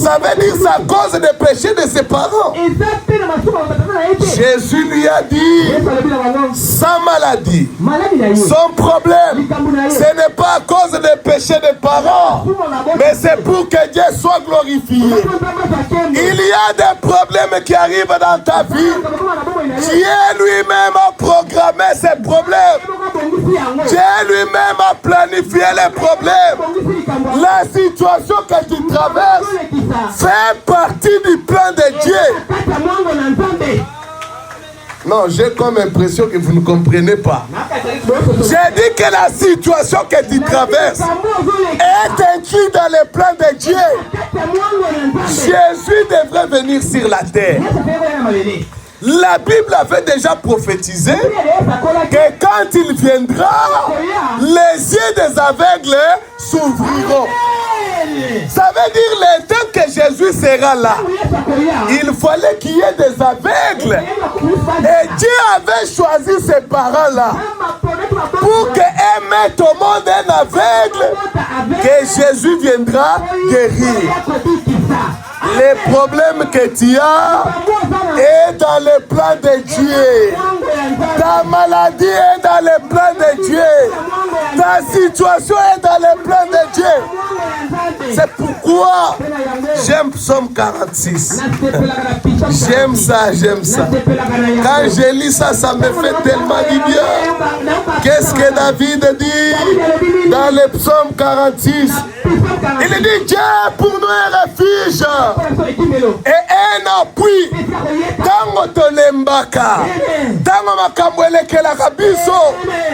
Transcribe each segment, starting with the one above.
Ça veut dire c'est à cause des péchés de ses parents. Jésus lui a dit, sa maladie, son problème, ce n'est pas à cause des péchés des parents, mais c'est pour que Dieu soit glorifié. Il y a des problèmes qui arrivent dans ta vie. Dieu lui-même a programmé ces problèmes. Dieu lui-même a planifié les problèmes. La situation que tu traverses fait partie du plan de Dieu. Non, j'ai comme impression que vous ne comprenez pas. J'ai dit que la situation que tu traverses est inclue dans le plan de Dieu. Jésus devrait venir sur la terre. La Bible avait déjà prophétisé que quand il viendra, les yeux des aveugles s'ouvriront. Ça veut dire le temps que Jésus sera là, il fallait qu'il y ait des aveugles. Et Dieu avait choisi ces parents-là pour qu'eux mettent au monde un aveugle que Jésus viendra guérir. Les problèmes que tu as est dans le plan de Dieu. Ta maladie est dans le plan de Dieu. Ta situation est dans le plan de Dieu. C'est pourquoi j'aime Psaume 46. J'aime ça, j'aime ça. Quand je lis ça, ça me fait tellement du bien. Qu'est-ce que David dit dans le Psaume 46? Il dit Dieu pour nous un refuge et un appui. Tango tolembaka, tango makamwelekelaka biso.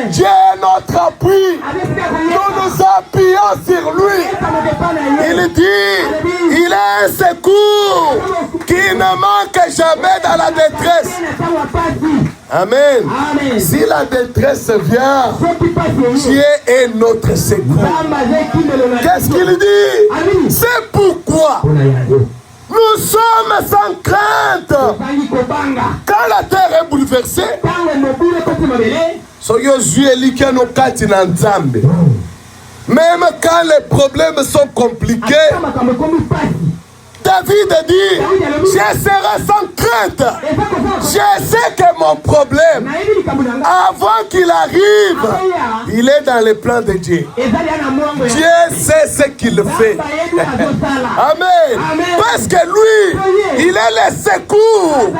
Dieu est notre appui. Nous nous appuyons sur lui. Il dit, il est un secours qui ne manque jamais dans la détresse. Amen. Si la détresse vient, Dieu est notre secours. Qu'est-ce qu'il dit? C'est pourquoi nous sommes sans crainte. Quand la terre est bouleversée, même quand les problèmes sont compliqués, David dit, je serai sans crainte. Je sais que mon problème, avant qu'il arrive, il est dans les plans de Dieu. Dieu sait ce qu'il fait. Amen. Parce que lui, il est le secours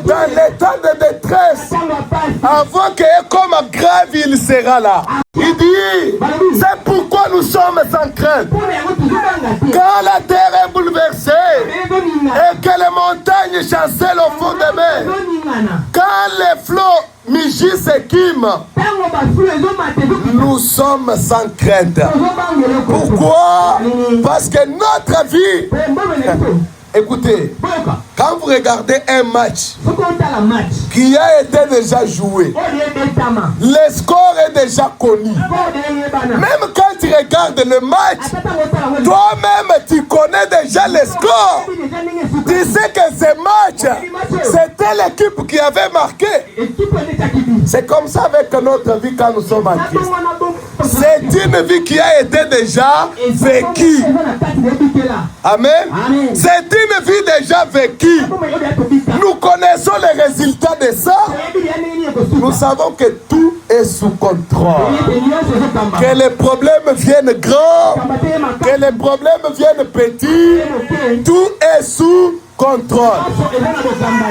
dans les temps de détresse. Avant que comme grave, il sera là. Il dit, c'est pourquoi nous sommes sans crainte. Quand la terre est bouleversée et que les montagnes chancellent au fond des mers, quand les flots mugissent et quiment, nous sommes sans crainte. Pourquoi? Parce que notre vie... Écoutez, quand vous regardez un match qui a été déjà joué, le score est déjà connu. Même quand tu regardes le match, toi-même tu connais déjà le score. Tu sais que ce match, c'était l'équipe qui avait marqué. C'est comme ça avec notre vie quand nous sommes en Christ. C'est une vie qui a été déjà vécue. Amen. C'est une vie déjà vécue. Nous connaissons les résultats de ça. Nous savons que tout est sous contrôle. Que les problèmes viennent grands, que les problèmes viennent petits, tout est sous contrôle.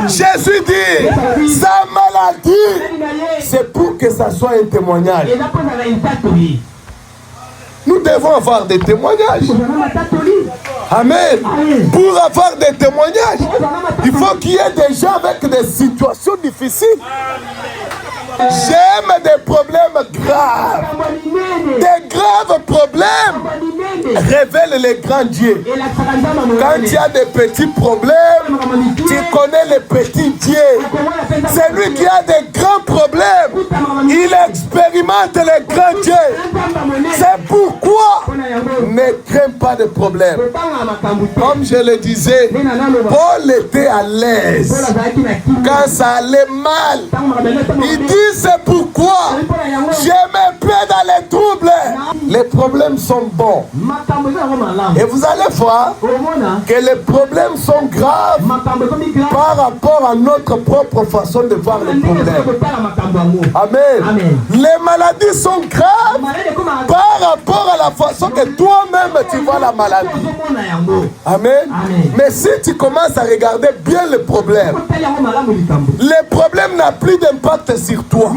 Jésus dit, sa maladie, c'est pour que ça soit un témoignage. Nous devons avoir des témoignages. Amen. Pour avoir des témoignages, il faut qu'il y ait des gens avec des situations difficiles. J'aime des problèmes graves. Des graves problèmes révèlent les grands dieux. Quand il y a des petits problèmes, tu connais les petits dieux. C'est lui qui a des grands problèmes. Il expérimente les grands dieux. C'est pourquoi ne crains pas de problème. Comme je le disais, Paul était à l'aise quand ça allait mal. Il dit c'est pourquoi je me plais dans les troubles Les problèmes sont bons. Et vous allez voir que les problèmes sont graves par rapport à notre propre façon de voir les problèmes. Amen. Les maladies sont graves par rapport à la façon que toi-même tu vois la maladie. Amen. Mais si tu commences à regarder bien les problèmes n'a plus d'impact sur toi.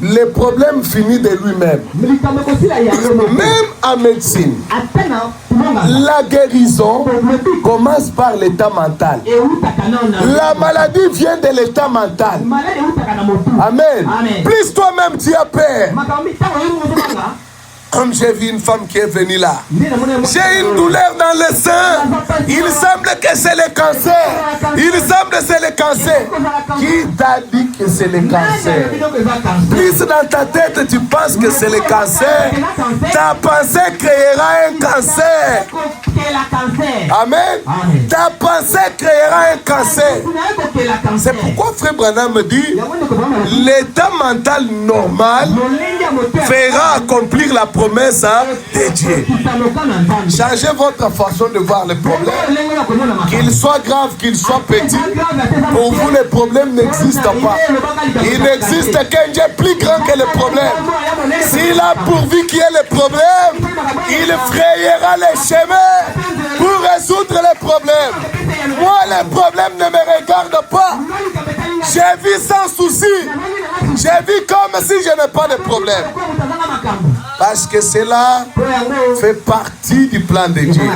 Le problème finit de lui-même. Même en médecine, la guérison commence par l'état mental. La maladie vient de l'état mental. Amen. Plus toi-même tu as peur. Comme j'ai vu une femme qui est venue là, j'ai une douleur dans le sein. Il semble que c'est le cancer. Il semble que c'est le cancer. Qui t'a dit que c'est le cancer? Plus dans ta tête tu penses que c'est le cancer, ta pensée créera un cancer. Amen. Ta pensée créera un cancer. C'est pourquoi Frère Branham me dit, l'état mental normal fera accomplir la promesse de Dieu. Changez votre façon de voir les problèmes. Qu'il soit grave, qu'il soit petit, pour vous les problèmes n'existent pas. Il n'existe qu'un Dieu plus grand que les problèmes. S'il a pourvu qu'il y ait les problèmes, il frayera les chemins pour résoudre les problèmes. Moi, les problèmes ne me regardent pas. J'ai vu sans souci. J'ai vu comme si je n'ai pas de problème. Parce que cela fait partie du plan de Dieu.